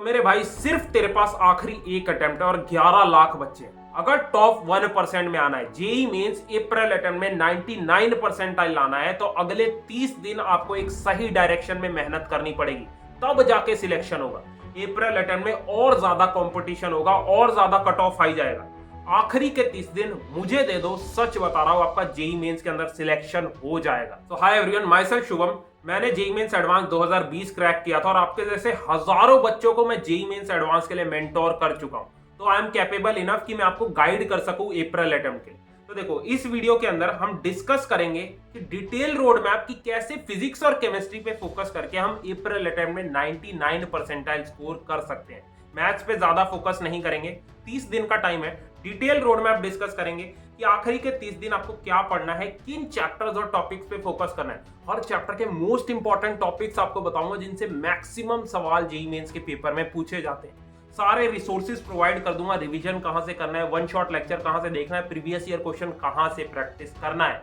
मेरे भाई सिर्फ तेरे पास आखिरी एक अटेम्प्ट है और 11 लाख बच्चे हैं। अगर टॉप 1% में आना है, जेई मेंस अप्रैल अटेम्प्ट में 99 परसेंटाइल लाना है, तो अगले 30 दिन आपको एक सही डायरेक्शन में मेहनत करनी पड़ेगी, तब जाके सिलेक्शन होगा। अप्रैल अटेम्प्ट में और ज्यादा कंपटीशन होगा और ज्यादा कट ऑफ आई जाएगा। आखिरी के 30 दिन मुझे दे दो, सच बता रहा हूं आपका जेई मेंस के अंदर सिलेक्शन हो जाएगा। तो hi everyone, my self Shubham. मैंने जेई मेंस एडवांस 2020 क्रैक किया था और आपके जैसे हजारों बच्चों को मैं जेई मेंस एडवांस के लिए मेंटोर कर चुका हूं। तो आई एम कैपेबल इनफ कि मैं आपको गाइड कर सकूं अप्रैल अटेम्प्ट के लिए। तो देखो, इस वीडियो के अंदर हम डिस्कस करेंगे कि डिटेल रोड मैप की कैसे फिजिक्स और केमिस्ट्री पे फोकस करके हम अप्रैल अटेम्प्ट में 99 परसेंटाइल स्कोर कर सकते हैं। मैथ्स पे ज्यादा फोकस नहीं करेंगे, 30 दिन का टाइम है। डिटेल रोड मैप डिस्कस करेंगे कि आखिरी के 30 दिन आपको क्या पढ़ना है, किन चैप्टर्स और टॉपिक्स पे फोकस करना है। हर चैप्टर के मोस्ट इंपॉर्टेंट टॉपिक्स आपको बताऊंगा जिनसे मैक्सिमम सवाल जेईई मेंस के पेपर में पूछे जाते हैं। सारे रिसोर्सेज प्रोवाइड कर दूंगा, रिवीजन कहां से करना है, वन शॉट लेक्चर कहां से देखना है, प्रीवियस ईयर क्वेश्चन कहां से प्रैक्टिस करना है।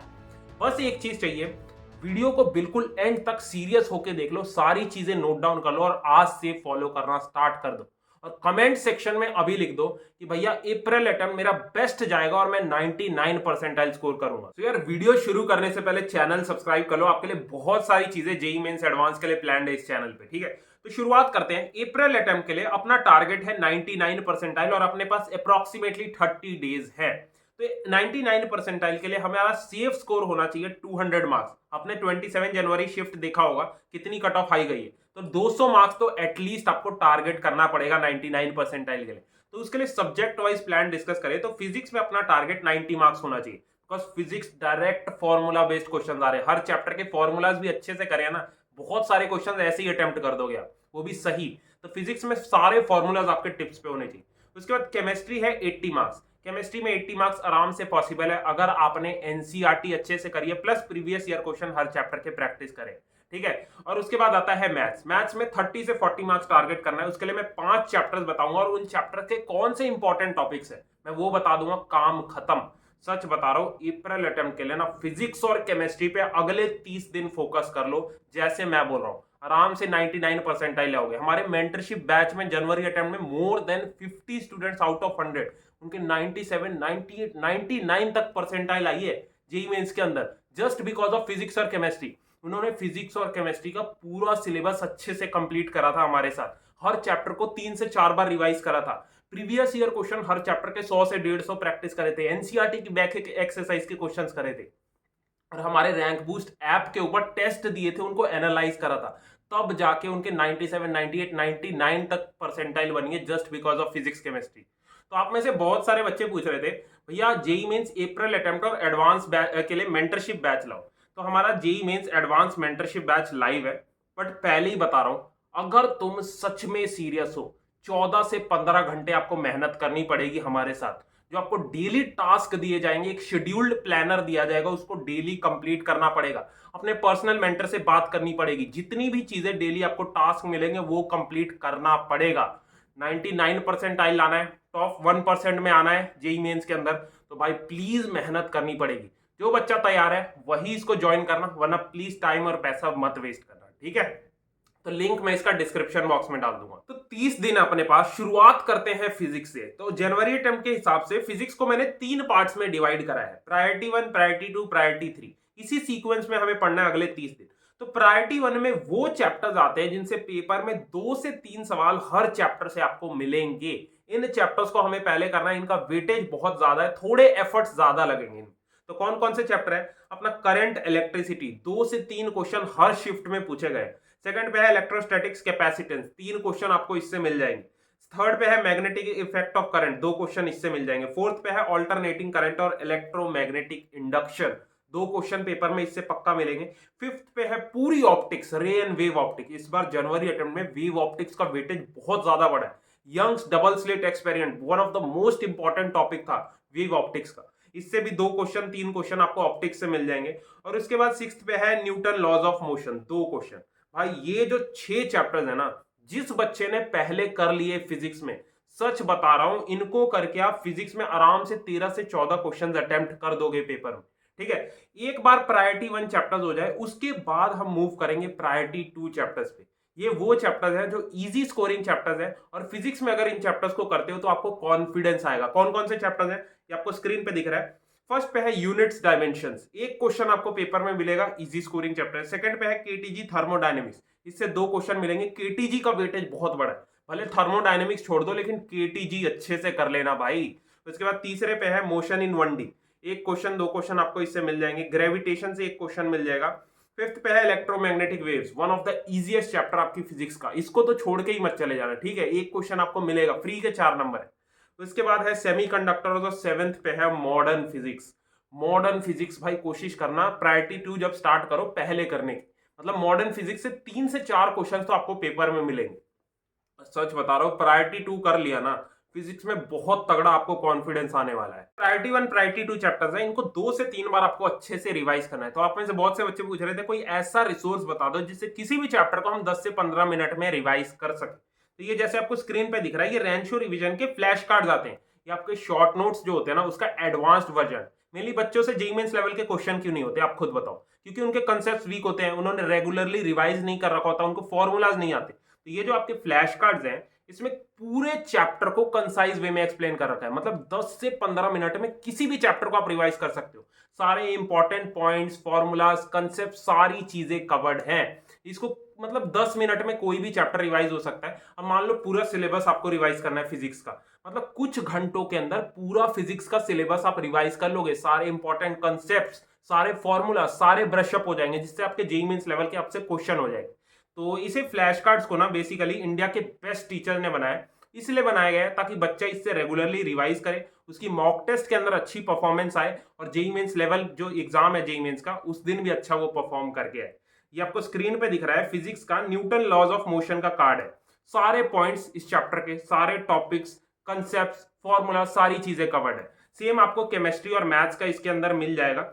बस एक चीज चाहिए, वीडियो को बिल्कुल एंड तक सीरियस होके देख लो, सारी चीजें नोट डाउन कर लो और आज से फॉलो करना स्टार्ट कर दो। और कमेंट सेक्शन में अभी लिख दो कि भैया अप्रैल अटेम्प्ट मेरा बेस्ट जाएगा और मैं 99 परसेंटाइल स्कोर करूंगा। तो यार, वीडियो शुरू करने से पहले चैनल सब्सक्राइब कर लो, आपके लिए बहुत सारी चीजें जेईई मेंस एडवांस के लिए प्लान्ड है इस चैनल पे, ठीक है। तो शुरुआत करते हैं। अप्रैल अटेम्प्ट के लिए अपना टारगेट है 99 परसेंटाइल और अपने पास अप्रोक्सीमेटली 30 डेज है। तो 99 परसेंटाइल के लिए हमारा सेफ स्कोर होना चाहिए 200 मार्क्स। आपने 27 जनवरी शिफ्ट देखा होगा, कितनी कट ऑफ आई गई है। तो 200 मार्क्स तो एटलीस्ट आपको टारगेट करना पड़ेगा 99 परसेंटाइल के लिए। तो उसके लिए सब्जेक्ट वाइज प्लान डिस्कस करें तो फिजिक्स में अपना टारगेट 90 मार्क्स होना चाहिए, because physics direct formula based question आ रहे हैं। हर चैप्टर के फॉर्मूलाज भी अच्छे से करें ना, बहुत सारे क्वेश्चन ऐसे ही अटेम्प्ट कर दोगे आप, वो भी सही। तो फिजिक्स में सारे फॉर्मूलाज आपके टिप्स पे होने चाहिए। उसके बाद केमिस्ट्री है 80 मार्क्स। केमिस्ट्री में 80 मार्क्स आराम से पॉसिबल है अगर आपने एनसीईआरटी अच्छे से करी है, प्लस प्रीवियस ईयर क्वेश्चन हर चैप्टर के प्रैक्टिस करें, ठीक है। और उसके बाद आता है मैथ्स। मैथ्स में 30 से 40 मार्क्स टारगेट करना है। उसके लिए मैं 5 चैप्टर्स बताऊंगा और उन चैप्टर के कौन से इंपॉर्टेंट टॉपिक्स है मैं वो बता दूंगा, काम खत्म। सच बता रहा हूं, अप्रैल अटेम्प्ट के लिए ना फिजिक्स और केमिस्ट्री पे अगले 30 दिन फोकस कर लो, जैसे मैं बोल रहा हूं, आराम से 99 परसेंटाइल आओगे। हमारे मेंटरशिप बैच में जनवरी अटेम्प्ट में more than 50 students out of 100 उनके 97, 98, 99 तक परसेंटाइल आई है जेईई मेंस के अंदर, जस्ट बिकॉज ऑफ फिजिक्स और केमिस्ट्री। उन्होंने फिजिक्स और केमिस्ट्री का पूरा सिलेबस अच्छे से कंप्लीट करा था हमारे साथ, हर चैप्टर को 3 से 4 बार रिवाइज करा था, प्रीवियस ईयर क्वेश्चन हर चैप्टर के 100 से 150 प्रैक्टिस करे थे, एनसीईआरटी की बैक एक्सरसाइज के क्वेश्चंस करे थे, और हमारे रैंक बूस्ट ऐप के ऊपर टेस्ट दिए थे, उनको एनालाइज करा था, तब जाके उनके 97, 98, 99 तक परसेंटाइल बनी है, just because of physics chemistry. तो आप में से बहुत सारे बच्चे पूछ रहे थे भैया जेईई मेंस अप्रैल अटेम्प्ट और एडवांस के लिए मेंटरशिप बैच लाओ। तो हमारा JEE mains advance mentorship batch live है, बट पहले ही बता रहा हूं, अगर तुम सच में सीरियस हो, 14 से 15 घंटे आपको मेहनत करनी पड़ेगी हमारे साथ। जो आपको डेली टास्क दिए जाएंगे, एक शेड्यूल्ड प्लानर दिया जाएगा, उसको डेली कंप्लीट करना पड़ेगा, अपने पर्सनल मेंटर से बात करनी पड़ेगी, जितनी भी चीजें डेली आपको टास्क मिलेंगे वो कंप्लीट करना पड़ेगा। 99 परसेंटाइल लाना है, टॉप 1% में आना है जेईई मेंस के अंदर, तो भाई प्लीज मेहनत करनी पड़ेगी। जो बच्चा तैयार है वही इसको ज्वाइन करना, वरना प्लीज टाइम और पैसा मत वेस्ट करना, ठीक है। तो लिंक मैं इसका डिस्क्रिप्शन बॉक्स में डाल दूंगा। तो 30 दिन अपने पास, शुरुआत करते हैं फिजिक्स से। तो जनवरी अटेम्प्ट के हिसाब से फिजिक्स को मैंने 3 पार्ट्स में डिवाइड करा है, प्रायोरिटी 1, प्रायोरिटी 2, प्रायोरिटी 3। इसी सीक्वेंस में हमें पढ़ना है अगले 30 दिन। तो प्रायोरिटी 1 में वो चैप्टर्स आते हैं जिनसे पेपर में 2 से 3 सवाल हर चैप्टर से आपको मिलेंगे। इन चैप्टर्स को हमें पहले करना है, इनका वेटेज बहुत ज्यादा है, थोड़े एफर्ट्स ज्यादा लगेंगे। तो कौन कौन से चैप्टर है? अपना करंट इलेक्ट्रिसिटी, 2 से 3 क्वेश्चन हर शिफ्ट में पूछे गए। सेकंड पे है इलेक्ट्रोस्टैटिक्स कैपेसिटेंस, 3 क्वेश्चन आपको इससे मिल जाएंगे। थर्ड पे है magnetic effect of current, 2 question इससे मिल जाएंगे। फोर्थ पे है ऑल्टरनेटिंग करंट और इलेक्ट्रोमैग्नेटिक इंडक्शन, 2 क्वेश्चन पेपर में इससे पक्का मिलेंगे। फिफ्थ पे है पूरी ऑप्टिक्स, रे एंड वेव ऑप्टिक्स। इस बार जनवरी अटेम्प्ट में वेव ऑप्टिक्स का वेटेज बहुत ज्यादा बढ़ा है। Young's double slit experiment one of the most important topic था वेव ऑप्टिक्स का, इससे भी 2 क्वेश्चन 3 क्वेश्चन आपको ऑप्टिक्स से मिल जाएंगे। और उसके बाद सिक्स्थ पे है Newton laws of motion, 2 question. भाई ये जो 6 चैप्टर्स है ना, जिस बच्चे ने पहले कर लिए फिजिक्स में, सच बता रहा हूं, इनको करके आप फिजिक्स में आराम से 13 से 14 क्वेश्चंस अटेम्प्ट कर दोगे पेपर में, ठीक है। एक बार प्रायोरिटी 1 चैप्टर्स हो जाए, उसके बाद हम मूव करेंगे प्रायोरिटी 2 चैप्टर्स पे। ये वो चैप्टर्स हैं जो इजी स्कोरिंग चैप्टर्स हैं, और फिजिक्स में अगर इन चैप्टर्स को करते हो तो आपको कॉन्फिडेंस आएगा। कौन कौन से चैप्टर्स हैं ये आपको स्क्रीन पे दिख रहा है। फर्स्ट पे है यूनिट्स डायमेंशंस, एक क्वेश्चन आपको पेपर में मिलेगा, इजी स्कोरिंग चैप्टर। सेकंड पे है केटीजी थर्मोडायनेमिक्स, इससे 2 क्वेश्चन मिलेंगे। केटीजी का वेटेज बहुत बड़ा है, भले थर्मोडायनेमिक्स छोड़ दो लेकिन केटीजी अच्छे से कर लेना भाई। उसके बाद तीसरे पे है मोशन इन 1D, एक क्वेश्चन 2 क्वेश्चन आपको इससे मिल जाएंगे। ग्रेविटेशन से एक क्वेश्चन मिल जाएगा। फिफ्थ पे है electromagnetic waves, one of the easiest chapter आपकी फिजिक्स का, इसको तो छोड़ के ही मत चले जाना, ठीक है। एक क्वेश्चन आपको मिलेगा, फ्री के 4 नंबर है। उसके बाद है सेमीकंडक्टर, और जो 7th पे है मॉडर्न फिजिक्स। मॉडर्न फिजिक्स भाई कोशिश करना प्रायोरिटी 2 जब स्टार्ट करो पहले करने की, मतलब मॉडर्न फिजिक्स से 3 से 4 क्वेश्चन तो आपको पेपर में मिलेंगे। सच बता रहा हूं, प्रायोरिटी 2 कर लिया ना, फिजिक्स में बहुत तगड़ा आपको कॉन्फिडेंस आने वाला है। प्रायोरिटी 1 प्रायोरिटी 2 चैप्टर्स हैं, इनको 2 से 3 बार आपको अच्छे से रिवाइज करना है। तो आप में से बहुत से बच्चे पूछ रहे थे कोई ऐसा रिसोर्स बता दो जिससे किसी भी चैप्टर को हम 10 से 15 मिनट में रिवाइज कर सके। तो ये जैसे आपको स्क्रीन पे दिख रहा है, ये रेंशो रिवीजन के फ्लैश कार्ड्स आते हैं। ये आपके शॉर्ट नोट्स जो होते हैं ना, उसका एडवांस्ड वर्जन। मेनली बच्चों से जेईई मेंस लेवल के क्वेश्चन क्यों नहीं होते आप खुद बताओ? क्योंकि उनके कंसेप्ट वीक होते हैं, उन्होंने रेगुलरली रिवाइज नहीं कर रखा होता, उनको फॉर्मूलाज नहीं आते। तो ये जो आपके फ्लैश कार्ड्स हैं, इसमें पूरे चैप्टर को कंसाइज वे में एक्सप्लेन कर रखा है, मतलब 10 से 15 मिनट में किसी भी चैप्टर को आप रिवाइज कर सकते हो। सारे इंपॉर्टेंट पॉइंट्स, फॉर्मूलाज, कंसेप्ट, सारी चीजें कवर्ड हैं। इसको मतलब 10 मिनट में कोई भी चैप्टर रिवाइज हो सकता है। अब मान लो पूरा सिलेबस आपको रिवाइज करना है फिजिक्स का, मतलब कुछ घंटों के अंदर पूरा फिजिक्स का सिलेबस आप रिवाइज कर लोगे। सारे इंपॉर्टेंट कंसेप्ट, सारे फॉर्मूला, सारे ब्रश अप हो जाएंगे, जिससे आपके जेईई मेंस लेवल के आपसे क्वेश्चन हो जाएंगे। तो इसे फ्लैश कार्ड्स को ना बेसिकली इंडिया के बेस्ट टीचर ने बनाया, इसलिए बनाया गया है ताकि बच्चा इससे रेगुलरली रिवाइज करे, उसकी मॉक टेस्ट के अंदर अच्छी परफॉर्मेंस आए, और जेईई मेंस लेवल जो एग्जाम है जेईई मेंस का, उस दिन भी अच्छा वो परफॉर्म करके आए। ये आपको स्क्रीन पे दिख रहा है, फिजिक्स का न्यूटन लॉज ऑफ मोशन का कार्ड है। सारे पॉइंट्स इस चैप्टर के, सारे टॉपिक्स, कंसेप्ट, फॉर्मूला, सारी चीजें कवर्ड है। सेम आपको केमिस्ट्री और मैथ्स का इसके अंदर मिल जाएगा।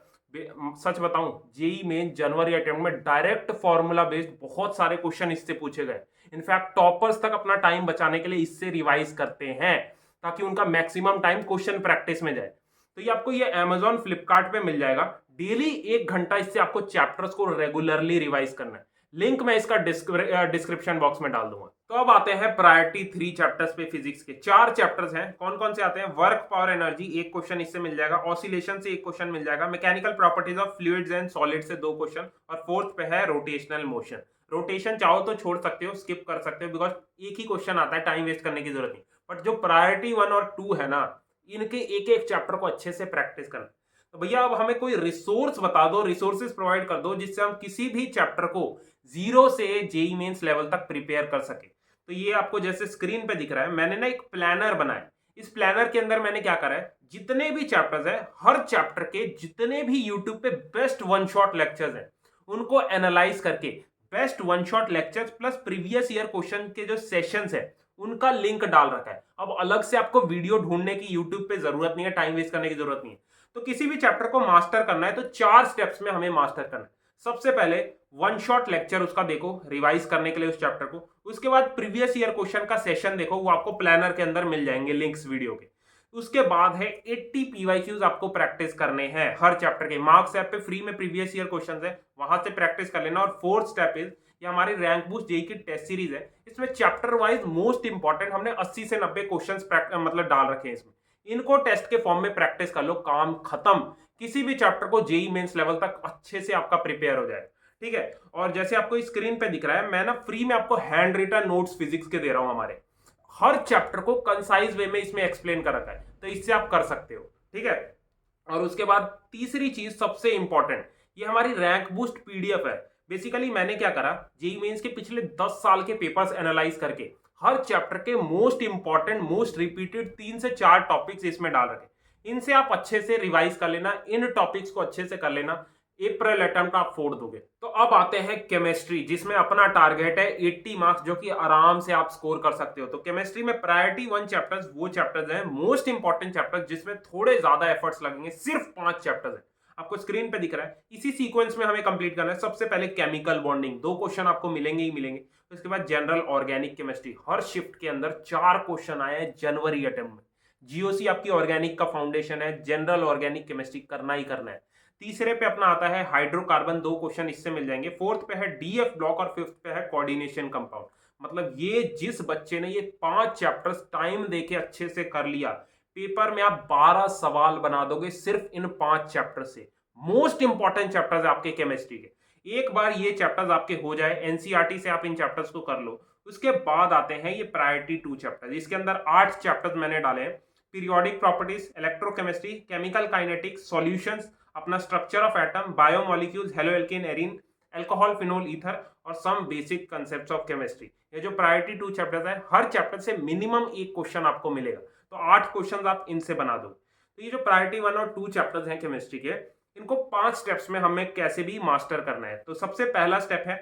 सच बताऊं, जेईई में जनवरी अटेम्प्ट में डायरेक्ट फॉर्मूला बेस्ड बहुत सारे क्वेश्चन इससे पूछे गए। इनफैक्ट टॉपर्स तक अपना टाइम बचाने के लिए इससे रिवाइज करते हैं, ताकि उनका मैक्सिमम टाइम क्वेश्चन प्रैक्टिस में जाए। तो ये आपको ये अमेजॉन फ्लिपकार्ट पे मिल जाएगा। डेली 1 घंटा इससे आपको चैप्टर्स को रेगुलरली रिवाइज करना है। लिंक मैं इसका डिस्क्रिप्शन बॉक्स में डाल दूंगा। तो अब आते हैं प्रायोरिटी 3 चैप्टर्स पे। फिजिक्स के 4 चैप्टर्स हैं। कौन कौन से आते हैं? वर्क, पावर, एनर्जी, एक क्वेश्चन इससे मिल जाएगा। ऑसिलेशन से एक क्वेश्चन मिल जाएगा। Mechanical properties of fluids and solid से 2 क्वेश्चन, और फोर्थ पे है रोटेशनल मोशन। रोटेशन चाहो तो छोड़ सकते हो, स्किप कर सकते हो, बिकॉज एक ही क्वेश्चन आता है, टाइम वेस्ट करने की जरूरत नहीं। बट जो प्रायोरिटी 1 और 2 है ना, इनके एक एक चैप्टर को अच्छे से प्रैक्टिस करना। तो भैया अब हमें कोई रिसोर्स बता दो, रिसोर्सेज प्रोवाइड कर दो, जिससे हम किसी भी चैप्टर को 0 से जेईई मेंस लेवल तक प्रिपेयर कर सके। तो ये आपको जैसे स्क्रीन पे दिख रहा है, मैंने ना एक प्लानर बनाया। इस प्लानर के अंदर मैंने क्या करा है, जितने भी चैप्टर्स हैं, हर चैप्टर के जितने भी यूट्यूब पे बेस्ट वन शॉट लेक्चर्स हैं, उनको एनालाइज करके best one shot lectures plus previous year question के जो सेशंस है, उनका लिंक डाल रखा है। अब अलग से आपको वीडियो ढूंढने की यूट्यूब पे जरूरत नहीं है, टाइम वेस्ट करने की जरूरत नहीं है। तो किसी भी चैप्टर को मास्टर करना है तो 4 स्टेप्स में हमें मास्टर करना है। सबसे पहले वन शॉट लेक्चर उसका देखो रिवाइज करने के लिए उस चैप्टर को। उसके बाद प्रीवियस ईयर क्वेश्चन का सेशन देखो, वो आपको प्लानर के अंदर मिल जाएंगे लिंक्स वीडियो के। उसके बाद है 80 पीवाईक्यूज आपको प्रैक्टिस करने हैं हर चैप्टर के। मार्क्स ऐप पे फ्री में प्रीवियस ईयर क्वेश्चंस है, वहां से प्रैक्टिस कर लेना। और फोर्थ स्टेप इज, ये हमारी रैंक बूस्ट जेईई की टेस्ट सीरीज है, इसमें चैप्टर वाइज मोस्ट इंपॉर्टेंट हमने 80 से 90 क्वेश्चंस मतलब डाल रखे हैं इसमें। इनको टेस्ट के फॉर्म में प्रैक्टिस कर लो, काम खत्म। किसी भी चैप्टर को जेईई मेंस लेवल तक अच्छे से आपका प्रिपेयर हो जाए, ठीक है। और जैसे आपको स्क्रीन पे दिख रहा है, मैं ना फ्री में आपको हैंड रिटन नोट्स फिजिक्स के दे रहा हूं। हमारे हर चैप्टर को कंसाइज वे में इसमें एक्सप्लेन कर रखा है, तो इससे आप कर सकते हो, ठीक है। और उसके बाद तीसरी चीज सबसे इंपॉर्टेंट, ये हमारी रैंक बूस्ट पीडीएफ है। बेसिकली मैंने क्या करा, जेईई मेंस के पिछले 10 साल के पेपर्स एनालाइज करके हर चैप्टर के मोस्ट इंपॉर्टेंट, मोस्ट रिपीटेड 3 से 4 टॉपिक्स इसमें डाल रखे। इनसे आप अच्छे से रिवाइज कर लेना, इन टॉपिक्स को अच्छे से कर लेना, अप्रैल अटेम्प्ट आप फोड़ दोगे। तो अब आते हैं केमिस्ट्री, जिसमें अपना टारगेट है 80 मार्क्स, जो कि आराम से आप स्कोर कर सकते हो। तो केमिस्ट्री में प्रायोरिटी 1 चैप्टर्स वो चैप्टर्स हैं, मोस्ट इंपॉर्टेंट चैप्टर्स, जिसमें थोड़े ज्यादा एफर्ट्स लगेंगे। सिर्फ 5 चैप्टर्स हैं, आपको स्क्रीन पे दिख रहा है। इसी सीक्वेंस में हमें कंप्लीट करना है। सबसे पहले केमिकल बॉन्डिंग, 2 क्वेश्चन आपको मिलेंगे ही मिलेंगे। उसके बाद जनरल ऑर्गेनिक केमिस्ट्री, हर शिफ्ट के अंदर 4 क्वेश्चन आए हैं जनवरी अटेम्प्ट में। जीओसी आपकी ऑर्गेनिक का फाउंडेशन है, जनरल ऑर्गेनिक केमिस्ट्री करना ही करना है। तीसरे पे अपना आता है हाइड्रोकार्बन, 2 क्वेश्चन इससे मिल जाएंगे। फोर्थ पे है डीएफ ब्लॉक और फिफ्थ पे है कोऑर्डिनेशन कंपाउंड। मतलब ये जिस बच्चे ने ये 5 चैप्टर्स टाइम देके अच्छे से कर लिया, पेपर में आप 12 सवाल बना दोगे सिर्फ इन 5 चैप्टर से। मोस्ट इंपॉर्टेंट चैप्टर्स आपके केमिस्ट्री के। एक बार ये चैप्टर्स आपके हो जाए, एनसीईआरटी से आप इन चैप्टर्स को कर लो, उसके बाद आते हैं ये प्रायोरिटी 2 चैप्टर्स। इसके अंदर 8 चैप्टर्स मैंने डाले हैं। Periodic properties, electrochemistry, chemical kinetics, solutions, अपना structure of atom, biomolecules, haloalkane arene, alcohol, phenol, ether और some basic concepts of chemistry. ये जो प्रायोरिटी 2 चैप्टर्स है, हर चैप्टर से मिनिमम एक क्वेश्चन आपको मिलेगा, तो 8 क्वेश्चन आप इनसे बना दो। तो ये जो प्रायोरिटी 1 और 2 चैप्टर्स हैं केमिस्ट्री के, इनको 5 स्टेप्स में हमें कैसे भी मास्टर करना है। तो सबसे पहला स्टेप है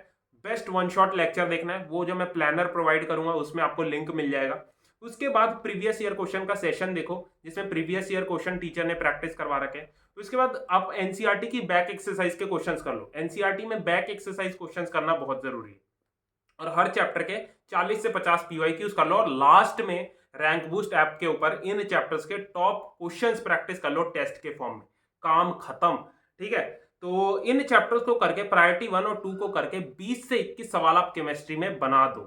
बेस्ट वन शॉट लेक्चर देखना है। वो जो मैं प्लानर प्रोवाइड करूंगा उसमें आपको लिंक मिल जाएगा। उसके बाद प्रीवियस ईयर क्वेश्चन का सेशन देखो, जिसमें प्रीवियस ईयर क्वेश्चन टीचर ने प्रैक्टिस करवा रखे हैं। उसके बाद आप एनसीईआरटी की बैक एक्सरसाइज के क्वेश्चंस कर लो। एनसीईआरटी में बैक एक्सरसाइज क्वेश्चंस करना बहुत जरूरी है। और हर चैप्टर के 40 से 50 पीवाईक्यूज कर लो। और लास्ट में रैंक बूस्ट ऐप के ऊपर इन चैप्टर्स के टॉप क्वेश्चंस प्रैक्टिस कर लो टेस्ट के फॉर्म में। काम खत्म। ठीक है, तो इन चैप्टर्स को करके प्रायोरिटी 1 और 2 को करके 20 से 21 सवाल आप केमिस्ट्री में बना दो।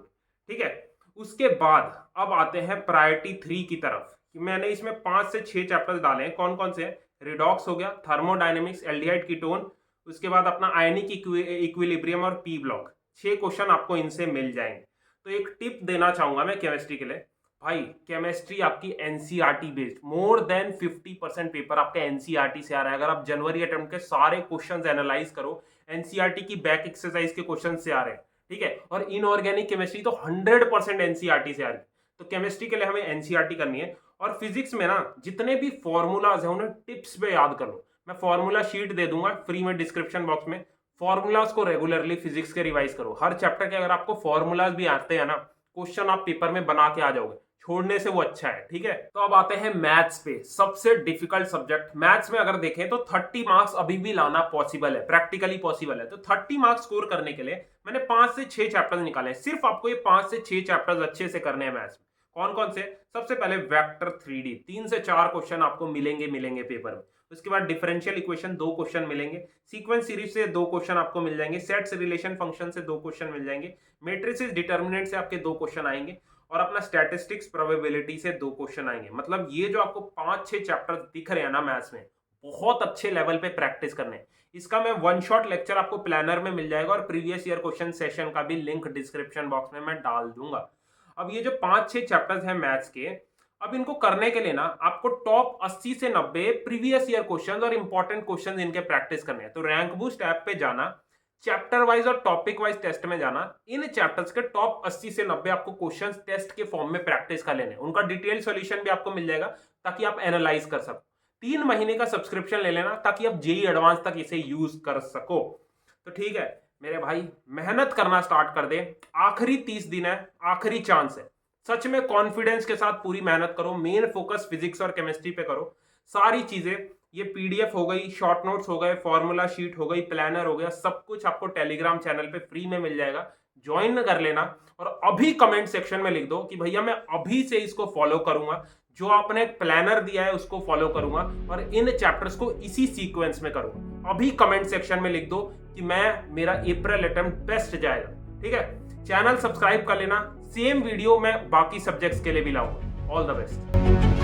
ठीक है, उसके बाद अब आते हैं प्रायोरिटी 3 की तरफ। मैंने इसमें 5 से 6 चैप्टर्स डाले हैं। कौन कौन से हैं? रिडॉक्स हो गया, थर्मोडायनेमिक्स, एल्डिहाइड कीटोन, उसके बाद अपना आयनिक इक्विलिब्रियम और पी ब्लॉक। 6 क्वेश्चन आपको इनसे मिल जाएंगे। तो एक टिप देना चाहूंगा मैं केमिस्ट्री के लिए, भाई केमिस्ट्री आपकी NCERT based, more than 50% paper आपका एनसीईआरटी से आ रहा है। अगर आप जनवरी अटेम्प्ट के सारे क्वेश्चंस एनालाइज करो, एनसीईआरटी की बैक एक्सरसाइज के क्वेश्चन से आ रहे हैं। ठीक है, और इनऑर्गेनिक केमिस्ट्री तो 100% एनसीईआरटी से आ रही है। तो केमिस्ट्री के लिए हमें एनसीईआरटी करनी है। और फिजिक्स में ना जितने भी फॉर्मूलाज हैं उन्हें टिप्स पे याद कर लो। मैं फॉर्मूला शीट दे दूंगा फ्री में डिस्क्रिप्शन बॉक्स में। फॉर्मूलाज को रेगुलरली फिजिक्स के रिवाइज करो। हर चैप्टर के अगर आपको फॉर्मूलाज भी आते हैं ना, क्वेश्चन आप पेपर में बना के आ जाओगे, छोड़ने से वो अच्छा है। ठीक है, तो अब आते हैं मैथ्स पे, सबसे डिफिकल्ट सब्जेक्ट। मैथ्स में अगर देखें तो 30 मार्क्स अभी भी लाना पॉसिबल है, प्रैक्टिकली पॉसिबल है। तो 30 मार्क्स स्कोर करने के लिए मैंने 5 से 6 चैप्टर्स निकाले। सिर्फ आपको ये 5 से 6 चैप्टर्स अच्छे से करने हैं मैथ्स में। कौन कौन से? सबसे पहले वेक्टर 3D, 3 से 4 क्वेश्चन आपको मिलेंगे पेपर में। उसके बाद डिफरेंशियल इक्वेशन 2 क्वेश्चन मिलेंगे। सीक्वेंस सीरीज से 2 क्वेश्चन आपको मिल जाएंगे। सेट्स रिलेशन फंक्शन से 2 क्वेश्चन मिल जाएंगे। मैट्रिसेस डिटर्मिनेंट से आपके 2 क्वेश्चन आएंगे। और अपना स्टैटिस्टिक्स प्रोबेबिलिटी से 2 क्वेश्चन आएंगे। मतलब ये जो आपको 5-6 चैप्टर दिख रहे हैं ना मैथ्स में, बहुत अच्छे लेवल पे प्रैक्टिस करने हैं। इसका मैं वन शॉट लेक्चर आपको प्लानर में मिल जाएगा और प्रीवियस ईयर क्वेश्चन सेशन का भी लिंक डिस्क्रिप्शन बॉक्स में मैं डाल दूंगा। अब ये जो 5-6 चैप्टर्स हैं मैथ्स के, अब इनको करने के लिए ना आपको टॉप 80 से 90 प्रीवियस ईयर क्वेश्चंस और इंपॉर्टेंट क्वेश्चंस इनके प्रैक्टिस करने हैं। तो रैंक बूस्ट ऐप पे जाना, चैप्टर वाइज और टॉपिक वाइज टेस्ट में जाना, इन चैप्टर्स के टॉप 80 से 90 आपको क्वेश्चंस टेस्ट के फॉर्म में प्रैक्टिस कर लेने। उनका डिटेल सॉल्यूशन भी आपको मिल जाएगा ताकि आप एनालाइज कर सको। 3 महीने का सब्सक्रिप्शन ले लेना ताकि आप जेईई एडवांस तक इसे यूज कर सको। तो ठीक है मेरे भाई, मेहनत करना स्टार्ट कर दे। आखिरी 30 दिन है, आखिरी चांस है। सच में कॉन्फिडेंस के साथ पूरी मेहनत करो। मेन फोकस फिजिक्स और केमिस्ट्री पे करो। सारी चीजें, ये पीडीएफ हो गई, शॉर्ट नोट्स हो गए, फॉर्मूला शीट हो गई, प्लानर हो गया, सब कुछ आपको टेलीग्राम चैनल पे फ्री में मिल जाएगा। ज्वाइन कर लेना और अभी कमेंट सेक्शन में लिख दो कि भैया मैं अभी से इसको फॉलो करूंगा, जो आपने प्लानर दिया है उसको फॉलो करूंगा और इन चैप्टर्स को इसी सीक्वेंस में करूंगा। अभी कमेंट सेक्शन में लिख दो कि मेरा अप्रैल अटेम्प्ट बेस्ट जाएगा। ठीक है, चैनल सब्सक्राइब कर लेना। सेम वीडियो मैं बाकी सब्जेक्ट्स के लिए भी लाऊंगा। All the best.